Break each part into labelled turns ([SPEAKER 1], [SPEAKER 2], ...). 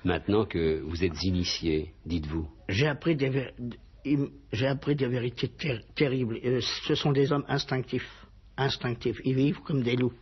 [SPEAKER 1] maintenant que vous êtes initié, dites-vous?
[SPEAKER 2] J'ai appris des vérités terribles. Ce sont des hommes instinctifs. Ils vivent comme des loups.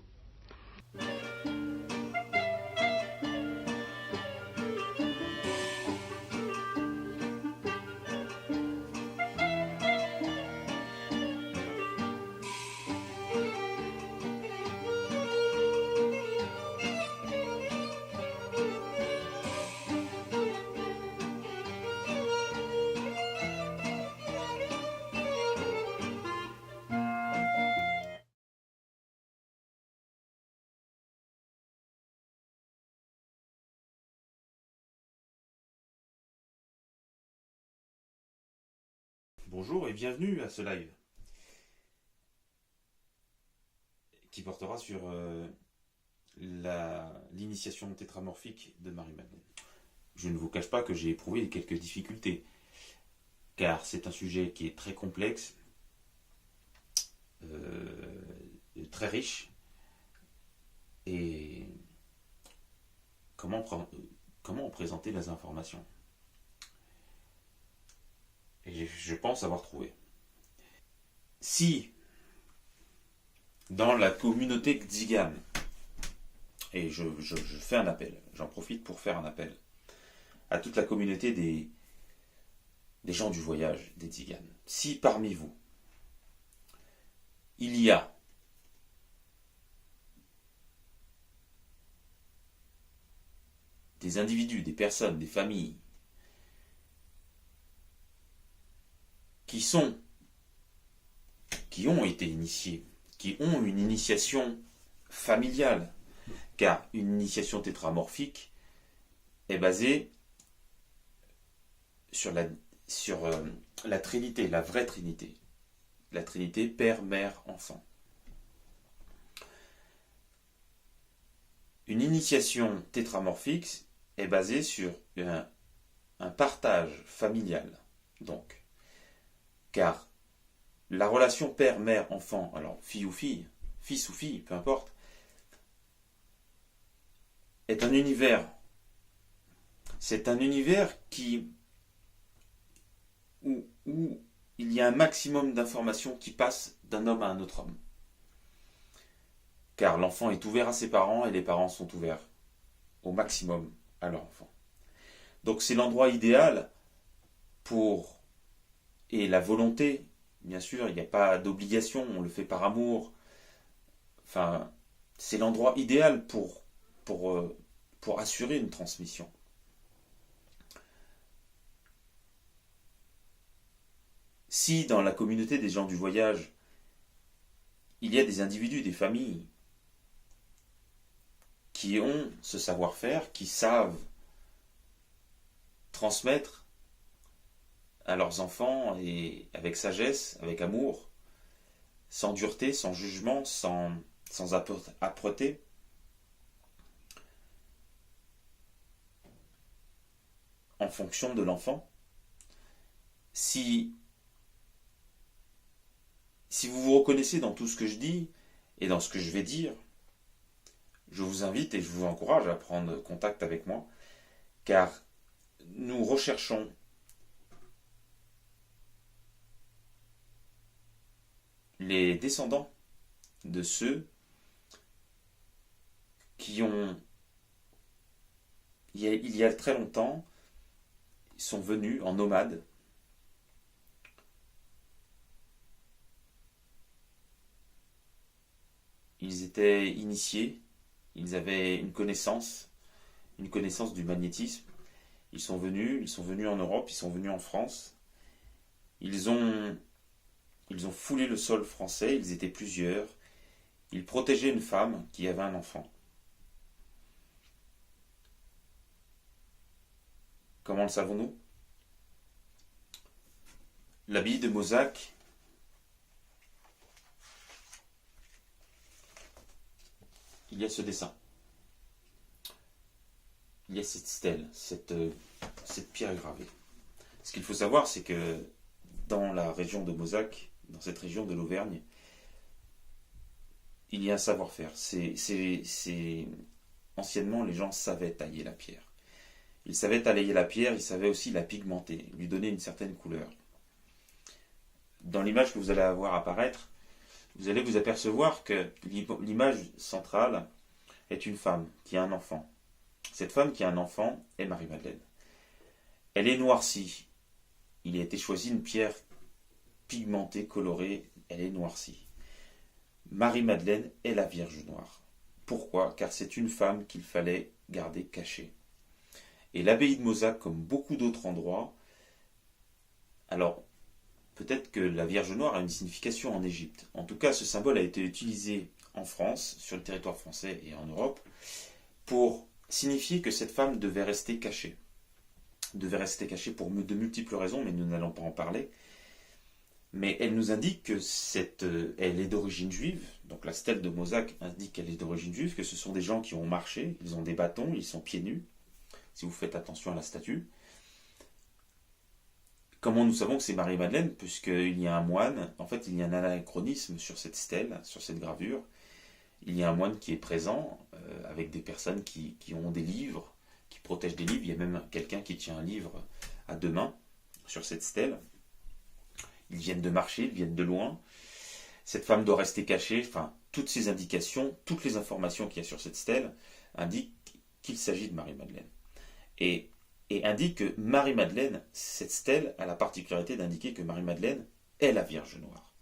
[SPEAKER 3] Bonjour et bienvenue à ce live qui portera sur l'initiation tétramorphique de Marie-Madeleine. Je ne vous cache pas que j'ai éprouvé quelques difficultés, car c'est un sujet qui est très complexe, très riche, et comment présenter les informations. Et je pense avoir trouvé. Si, dans la communauté Tzigane, et je fais un appel, j'en profite pour faire un appel, à toute la communauté des gens du voyage, des Tziganes, si parmi vous, il y a des individus, des personnes, des familles, qui ont été initiés, qui ont une initiation familiale, car une initiation tétramorphique est basée sur la Trinité, la vraie Trinité, la Trinité Père, Mère, Enfant. Une initiation tétramorphique est basée sur un partage familial, donc. Car la relation père, mère, enfant, alors fille ou fille, fils ou fille, peu importe, est un univers. C'est un univers où il y a un maximum d'informations qui passent d'un homme à un autre homme. Car l'enfant est ouvert à ses parents et les parents sont ouverts au maximum à leur enfant. Donc c'est l'endroit idéal et la volonté, bien sûr, il n'y a pas d'obligation, on le fait par amour. Enfin, c'est l'endroit idéal pour assurer une transmission. Si dans la communauté des gens du voyage, il y a des individus, des familles, qui ont ce savoir-faire, qui savent transmettre à leurs enfants et avec sagesse, avec amour, sans dureté, sans jugement, sans âpreté. En fonction de l'enfant. Si vous vous reconnaissez dans tout ce que je dis et dans ce que je vais dire, je vous invite et je vous encourage à prendre contact avec moi, car nous recherchons les descendants de ceux qui ont, il y a très longtemps, sont venus en nomade. Ils étaient initiés, ils avaient une connaissance du magnétisme. Ils sont venus en Europe, ils sont venus en France. Ils ont foulé le sol français, ils étaient plusieurs. Ils protégeaient une femme qui avait un enfant. Comment le savons-nous? L'abbaye de Mozac il y a ce dessin. Il y a cette stèle, cette pierre gravée. Ce qu'il faut savoir, c'est que dans la région de Mozac, dans cette région de l'Auvergne, il y a un savoir-faire. Anciennement, les gens savaient tailler la pierre. Il savait tailler la pierre, il savait aussi la pigmenter, lui donner une certaine couleur. Dans l'image que vous allez avoir apparaître, vous allez vous apercevoir que l'image centrale est une femme qui a un enfant. Cette femme qui a un enfant est Marie-Madeleine. Elle est noircie. Il a été choisi une pierre pigmentée, colorée, elle est noircie. Marie-Madeleine est la Vierge noire. Pourquoi ? Car c'est une femme qu'il fallait garder cachée. Et l'abbaye de Mozac, comme beaucoup d'autres endroits, alors peut-être que la Vierge noire a une signification en Égypte. En tout cas, ce symbole a été utilisé en France, sur le territoire français et en Europe, pour signifier que cette femme devait rester cachée. Devait rester cachée pour de multiples raisons, mais nous n'allons pas en parler. Mais elle nous indique que elle est d'origine juive, donc la stèle de Mozac indique qu'elle est d'origine juive, que ce sont des gens qui ont marché, ils ont des bâtons, ils sont pieds nus, si vous faites attention à la statue. Comment nous savons que c'est Marie-Madeleine ? Puisqu'il y a un moine, en fait il y a un anachronisme sur cette stèle, sur cette gravure. Il y a un moine qui est présent, avec des personnes qui ont des livres, qui protègent des livres. Il y a même quelqu'un qui tient un livre à deux mains sur cette stèle. Ils viennent de marcher, ils viennent de loin. Cette femme doit rester cachée. Enfin, toutes ces indications, toutes les informations qu'il y a sur cette stèle indiquent qu'il s'agit de Marie-Madeleine. Et indique que Marie-Madeleine, cette stèle a la particularité d'indiquer que Marie-Madeleine est la Vierge noire.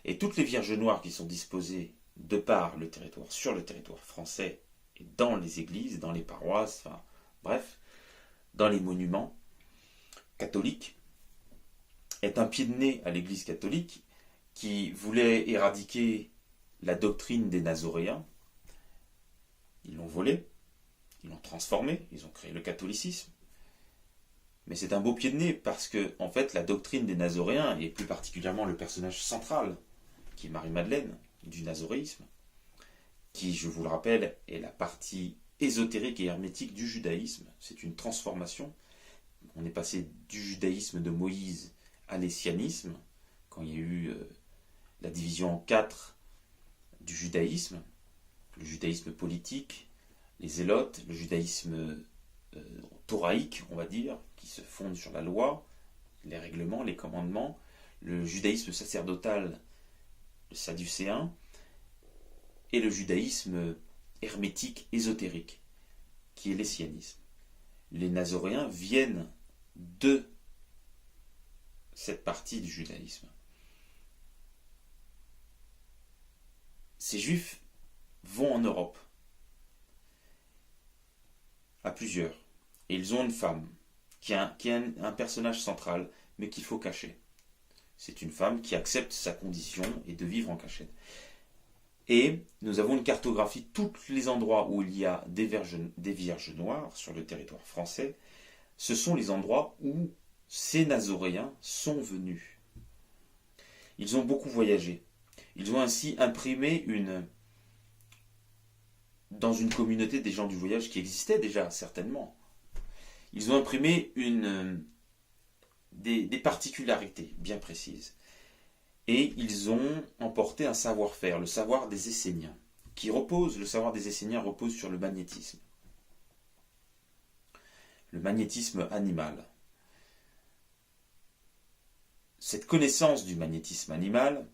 [SPEAKER 3] Et toutes les Vierges noires qui sont disposées de par le territoire, sur le territoire français, et dans les églises, dans les paroisses, enfin, bref, dans les monuments catholiques, est un pied de nez à l'Église catholique qui voulait éradiquer la doctrine des Nazoréens. Ils l'ont volée, ils l'ont transformée, ils ont créé le catholicisme. Mais c'est un beau pied de nez parce que, en fait, la doctrine des Nazoréens, et plus particulièrement le personnage central, qui est Marie-Madeleine, du nazoréisme, qui, je vous le rappelle, est la partie ésotérique et hermétique du judaïsme. C'est une transformation. On est passé du judaïsme de Moïse à l'essianisme, quand il y a eu la division en 4 du judaïsme, le judaïsme politique, les zélotes, le judaïsme thoraïque, on va dire, qui se fonde sur la loi, les règlements, les commandements, le judaïsme sacerdotal, le sadducéen, et le judaïsme hermétique, ésotérique, qui est l'essianisme. Les nazoréens viennent de cette partie du judaïsme. Ces juifs vont en Europe, à plusieurs, et ils ont une femme qui a un personnage central, mais qu'il faut cacher. C'est une femme qui accepte sa condition et de vivre en cachette. Et nous avons une cartographie, tous les endroits où il y a des vierges noires sur le territoire français, ce sont les endroits où ces nazoréens sont venus. Ils ont beaucoup voyagé. Ils ont ainsi imprimé dans une communauté des gens du voyage qui existait déjà, certainement. Ils ont imprimé des particularités bien précises. Et ils ont emporté un savoir-faire, le savoir des Esséniens, le savoir des Esséniens repose sur le magnétisme. Le magnétisme animal. Cette connaissance du magnétisme animal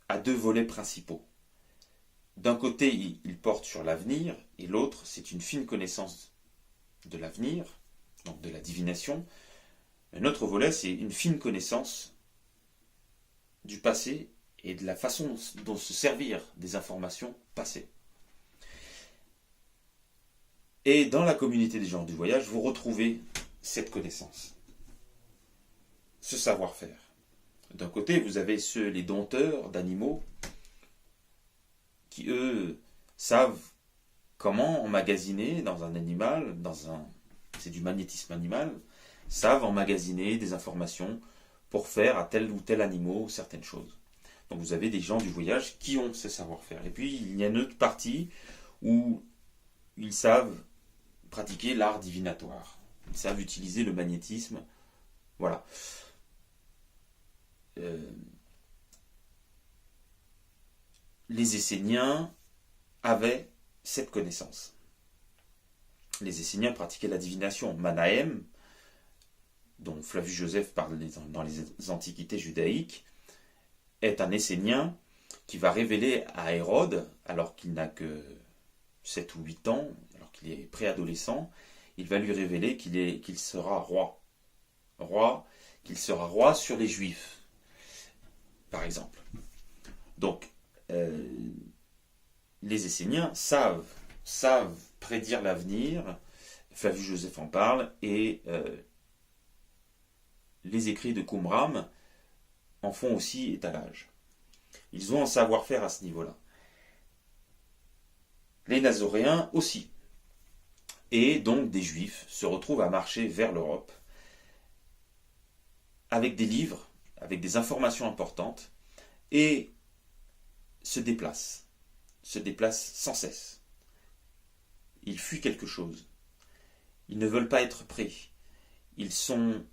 [SPEAKER 3] a deux volets principaux. D'un côté, il porte sur l'avenir, et l'autre, c'est une fine connaissance de l'avenir, donc de la divination. Un autre volet, c'est une fine connaissance du passé et de la façon dont se servir des informations passées. Et dans la communauté des gens du voyage, vous retrouvez cette connaissance, ce savoir-faire. D'un côté, vous avez les dompteurs d'animaux qui, eux, savent comment emmagasiner dans un animal, c'est du magnétisme animal, savent emmagasiner des informations pour faire à tel ou tel animal certaines choses. Donc vous avez des gens du voyage qui ont ce savoir-faire. Et puis il y a une autre partie où ils savent pratiquer l'art divinatoire. Ils savent utiliser le magnétisme. Voilà. Les Esséniens avaient cette connaissance. les Esséniens pratiquaient la divination. Manahem, dont Flavius Joseph parle dans les Antiquités judaïques, est un Essénien qui va révéler à Hérode, alors qu'il n'a que 7 ou 8 ans, alors qu'il est préadolescent, il va lui révéler qu'il sera roi. Qu'il sera roi sur les Juifs, par exemple. Donc, les Esséniens savent prédire l'avenir, Flavius Joseph en parle, et les écrits de Qumran en font aussi étalage. Ils ont un savoir-faire à ce niveau-là. Les Nazoréens aussi. Et donc des Juifs se retrouvent à marcher vers l'Europe avec des livres, avec des informations importantes, et se déplacent sans cesse. Ils fuient quelque chose. Ils ne veulent pas être pris. Ils sont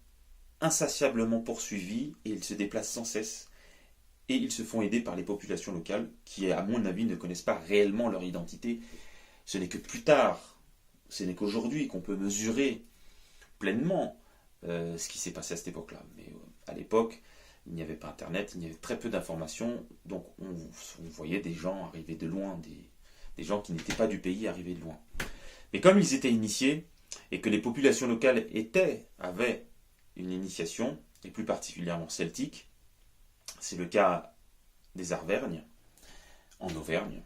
[SPEAKER 3] insatiablement poursuivis et ils se déplacent sans cesse. Et ils se font aider par les populations locales qui, à mon avis, ne connaissent pas réellement leur identité. Ce n'est que plus tard, ce n'est qu'aujourd'hui qu'on peut mesurer pleinement ce qui s'est passé à cette époque-là. Mais à l'époque, il n'y avait pas Internet, il y avait très peu d'informations, donc on voyait des gens arriver de loin, des gens qui n'étaient pas du pays arriver de loin. Mais comme ils étaient initiés, et que les populations locales avaient une initiation, et plus particulièrement celtique, c'est le cas des Arvergnes, en Auvergne,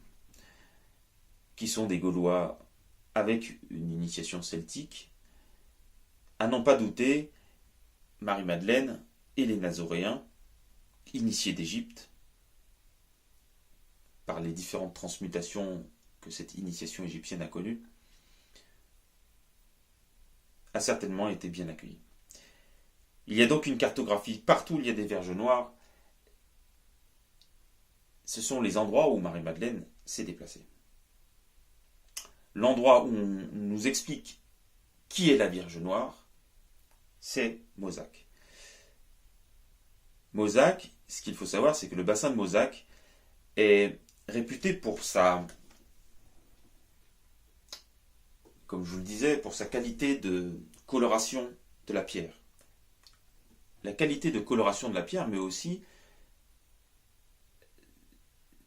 [SPEAKER 3] qui sont des Gaulois avec une initiation celtique, à n'en pas douter, Marie-Madeleine et les Nazoréens, initiés d'Égypte, par les différentes transmutations que cette initiation égyptienne a connues, a certainement été bien accueillis. Il y a donc une cartographie, partout où il y a des verges noires, ce sont les endroits où Marie-Madeleine s'est déplacée. L'endroit où on nous explique qui est la Vierge Noire, c'est Mozac. Mozac, ce qu'il faut savoir, c'est que le bassin de Mozac est réputé pour comme je vous le disais, pour sa qualité de coloration de la pierre. La qualité de coloration de la pierre, mais aussi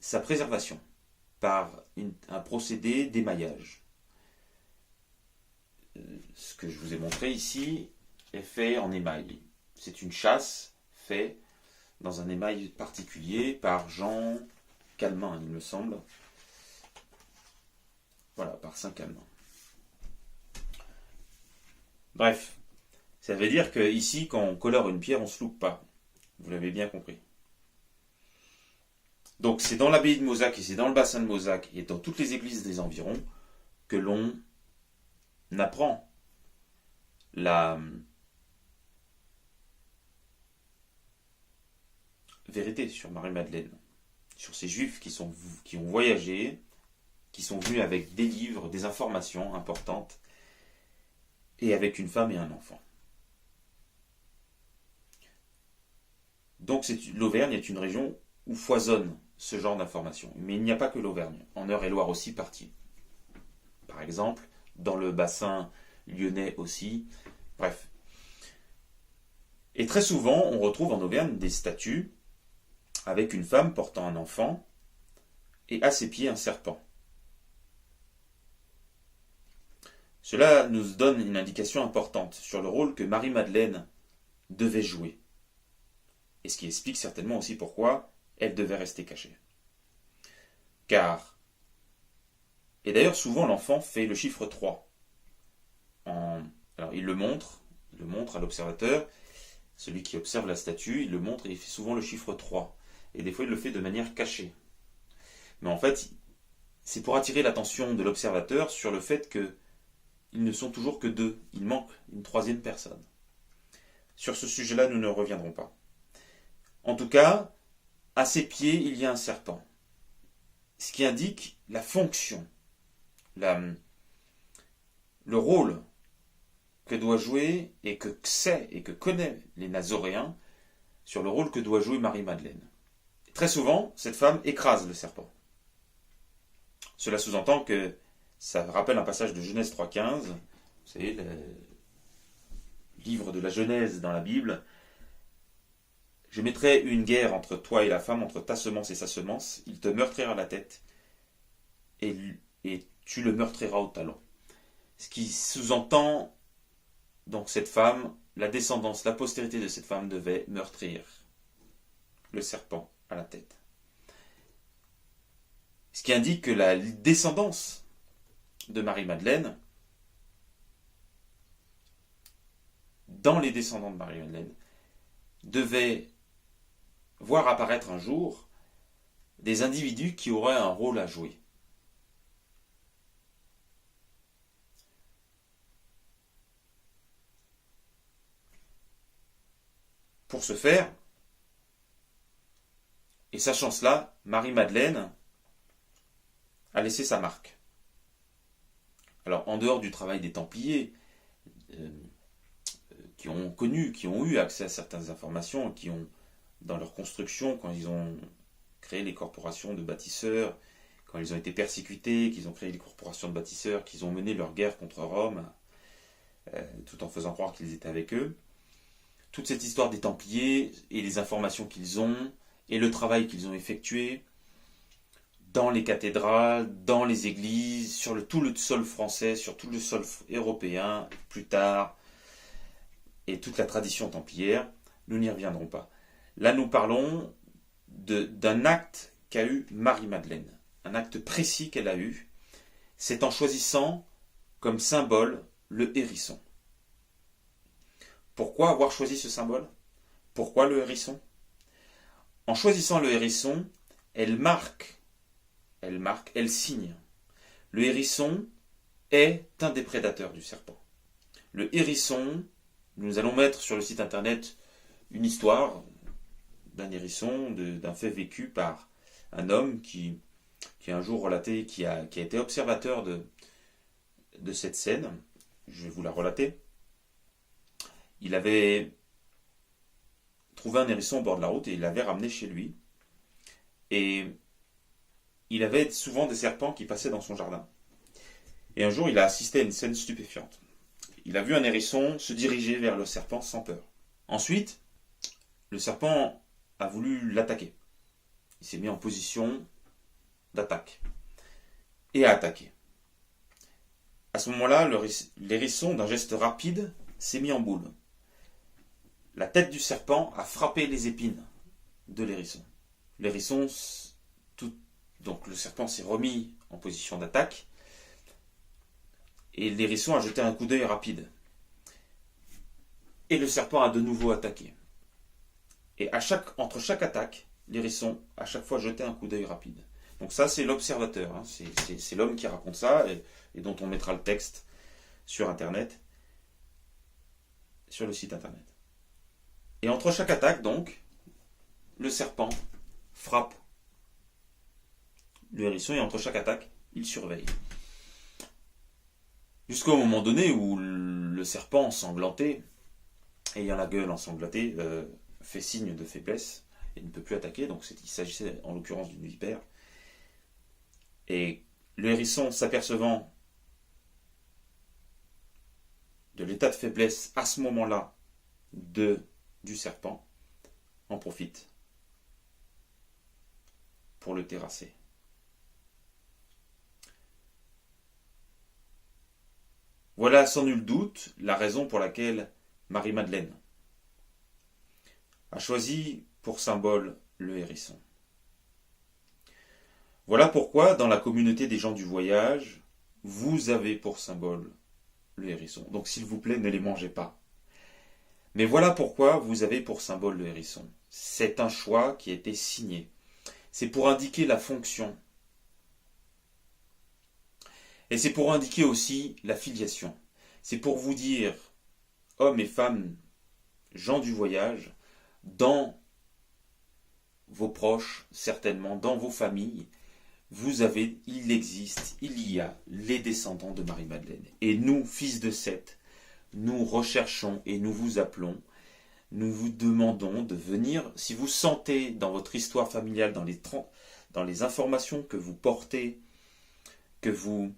[SPEAKER 3] sa préservation par un procédé d'émaillage. Ce que je vous ai montré ici est fait en émail. C'est une châsse faite dans un émail particulier par Jean Calment, il me semble. Voilà, par Saint Calment. Bref, ça veut dire que ici, quand on colore une pierre, on ne se loupe pas. Vous l'avez bien compris. Donc c'est dans l'abbaye de Mozac et c'est dans le bassin de Mozac et dans toutes les églises des environs que l'on apprend la vérité sur Marie-Madeleine, sur ces juifs qui ont voyagé, qui sont venus avec des livres, des informations importantes, et avec une femme et un enfant. Donc l'Auvergne est une région où foisonne ce genre d'informations. Mais il n'y a pas que l'Auvergne. En Eure-et-Loire aussi partie. Par exemple, dans le bassin lyonnais aussi. Bref. Et très souvent, on retrouve en Auvergne des statues avec une femme portant un enfant et à ses pieds un serpent. Cela nous donne une indication importante sur le rôle que Marie-Madeleine devait jouer. Et ce qui explique certainement aussi pourquoi elle devait rester cachée. Et d'ailleurs souvent l'enfant fait le chiffre 3. Alors il le montre à l'observateur, celui qui observe la statue, il le montre et il fait souvent le chiffre 3. Et des fois il le fait de manière cachée. Mais en fait, c'est pour attirer l'attention de l'observateur sur le fait qu'ils ne sont toujours que deux. Il manque une troisième personne. Sur ce sujet-là, nous ne reviendrons pas. En tout cas, à ses pieds, il y a un serpent. Ce qui indique la fonction, le rôle que doit jouer et que sait et que connaît les Nazoréens sur le rôle que doit jouer Marie-Madeleine. Très souvent, cette femme écrase le serpent. Cela sous-entend que Ça rappelle un passage de Genèse 3,15. Vous savez, le livre de la Genèse dans la Bible. Je mettrai une guerre entre toi et la femme, entre ta semence et sa semence. Il te meurtrira la tête et tu le meurtriras au talon. Ce qui sous-entend, donc cette femme, la descendance, la postérité de cette femme devait meurtrir le serpent à la tête. Ce qui indique que la descendance de Marie-Madeleine, dans les descendants de Marie-Madeleine, devait voir apparaître un jour des individus qui auraient un rôle à jouer. Pour ce faire, et sachant cela, Marie-Madeleine a laissé sa marque. Alors, en dehors du travail des Templiers, qui ont eu accès à certaines informations, qui ont, dans leur construction, quand ils ont créé les corporations de bâtisseurs, quand ils ont été persécutés, qu'ils ont créé les corporations de bâtisseurs, qu'ils ont mené leur guerre contre Rome, tout en faisant croire qu'ils étaient avec eux, toute cette histoire des Templiers et les informations qu'ils ont, et le travail qu'ils ont effectué dans les cathédrales, dans les églises, sur tout le sol français, sur tout le sol européen, plus tard, et toute la tradition templière, nous n'y reviendrons pas. Là, nous parlons d'un acte qu'a eu Marie-Madeleine, un acte précis qu'elle a eu, c'est en choisissant comme symbole le hérisson. Pourquoi avoir choisi ce symbole? Pourquoi le hérisson? En choisissant le hérisson, elle signe. Le hérisson est un des prédateurs du serpent. Le hérisson, nous allons mettre sur le site internet une histoire d'un hérisson, d'un fait vécu par un homme qui a un jour relaté, qui a été observateur de cette scène. Je vais vous la relater. Il avait trouvé un hérisson au bord de la route et il l'avait ramené chez lui. Et il avait souvent des serpents qui passaient dans son jardin. Et un jour, il a assisté à une scène stupéfiante. Il a vu un hérisson se diriger vers le serpent sans peur. Ensuite, le serpent a voulu l'attaquer. Il s'est mis en position d'attaque et a attaqué. À ce moment-là, l'hérisson, d'un geste rapide, s'est mis en boule. La tête du serpent a frappé les épines de l'hérisson. Donc le serpent s'est remis en position d'attaque et l'hérisson a jeté un coup d'œil rapide. Et le serpent a de nouveau attaqué. Et entre chaque attaque, l'hérisson a chaque fois jeté un coup d'œil rapide. Donc ça, c'est l'observateur. Hein. C'est l'homme qui raconte ça et dont on mettra le texte sur internet, sur le site internet. Et entre chaque attaque, donc, le serpent frappe le hérisson et entre chaque attaque, il surveille. Jusqu'au moment donné où le serpent ensanglanté, ayant la gueule ensanglantée, fait signe de faiblesse et ne peut plus attaquer. Donc il s'agissait en l'occurrence d'une vipère. Et le hérisson, s'apercevant de l'état de faiblesse à ce moment-là du serpent, en profite pour le terrasser. Voilà sans nul doute la raison pour laquelle Marie-Madeleine a choisi pour symbole le hérisson. Voilà pourquoi dans la communauté des gens du voyage, vous avez pour symbole le hérisson. Donc s'il vous plaît, ne les mangez pas. Mais voilà pourquoi vous avez pour symbole le hérisson. C'est un choix qui a été signé. C'est pour indiquer la fonction. Et c'est pour indiquer aussi la filiation. C'est pour vous dire, hommes et femmes, gens du voyage, dans vos proches, certainement, dans vos familles, il y a les descendants de Marie-Madeleine. Et nous, fils de Seth, nous recherchons et nous vous appelons, nous vous demandons de venir, si vous sentez dans votre histoire familiale, dans les informations que vous portez, que vous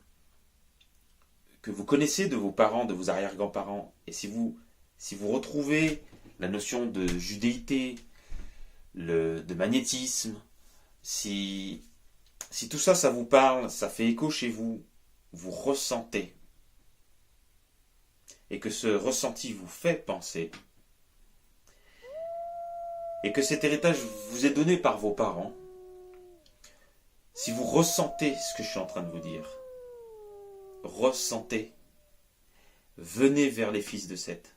[SPEAKER 3] vous connaissez de vos parents, de vos arrière-grands-parents, et si vous retrouvez la notion de judéité, de magnétisme, si tout ça, ça vous parle, ça fait écho chez vous, vous ressentez, et que ce ressenti vous fait penser, et que cet héritage vous est donné par vos parents, si vous ressentez ce que je suis en train de vous dire, ressentez, venez vers les fils de Seth.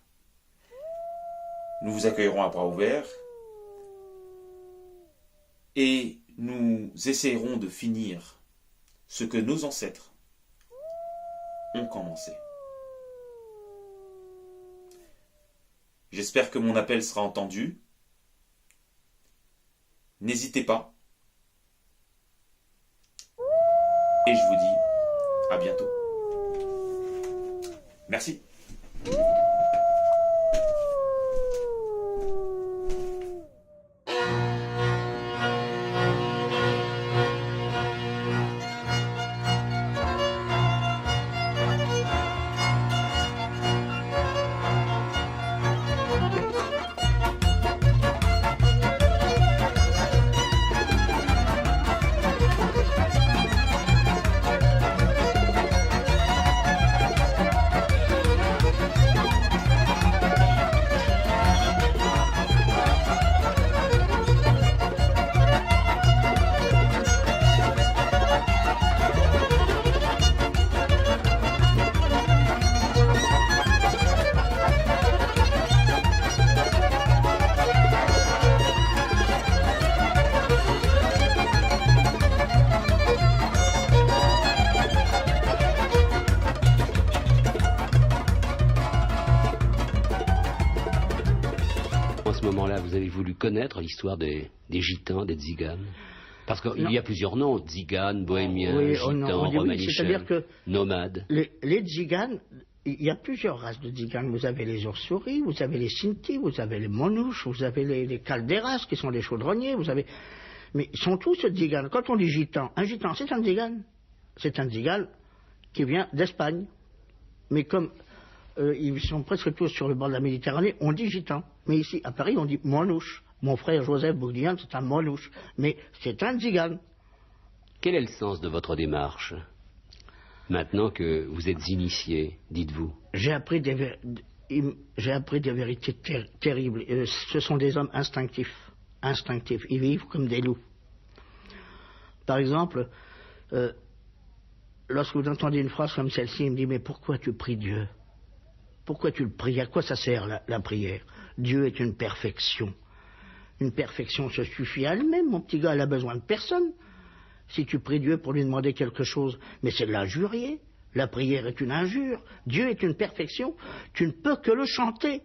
[SPEAKER 3] Nous vous accueillerons à bras ouverts et nous essayerons de finir ce que nos ancêtres ont commencé. J'espère que mon appel sera entendu. N'hésitez pas. Et je vous dis à bientôt. Merci.
[SPEAKER 1] À ce moment-là, vous avez voulu connaître l'histoire des gitans, des tziganes? Parce qu'il y a plusieurs noms, tziganes, bohémiens,
[SPEAKER 2] Oui,
[SPEAKER 1] gitans, romanichels,
[SPEAKER 2] c'est-à-dire que
[SPEAKER 1] nomades.
[SPEAKER 2] les tziganes, il y a plusieurs races de tziganes. Vous avez les Ursuri, vous avez les Sinti, vous avez les Monouches, vous avez les Calderas, qui sont des chaudronniers, vous avez... Mais ils sont tous tziganes. Quand on dit gitan, un gitan, c'est un tzigane. C'est un tzigane qui vient d'Espagne. Mais comme ils sont presque tous sur le bord de la Méditerranée, on dit gitan. Mais ici, à Paris, on dit Monouche. Mon frère Joseph Bourguignon, c'est un Monouche. Mais c'est un tzigane.
[SPEAKER 1] Quel est le sens de votre démarche? Maintenant que vous êtes initié, dites-vous.
[SPEAKER 2] J'ai appris des vérités terribles. Ce sont des hommes instinctifs. Instinctifs. Ils vivent comme des loups. Par exemple, lorsque vous entendez une phrase comme celle-ci, il me dit, mais pourquoi tu pries Dieu? Pourquoi tu le pries? À quoi ça sert la prière? Dieu est une perfection. Une perfection se suffit à elle-même, mon petit gars, elle a besoin de personne. Si tu pries Dieu pour lui demander quelque chose, mais c'est de l'injurier. La prière est une injure. Dieu est une perfection. Tu ne peux que le chanter.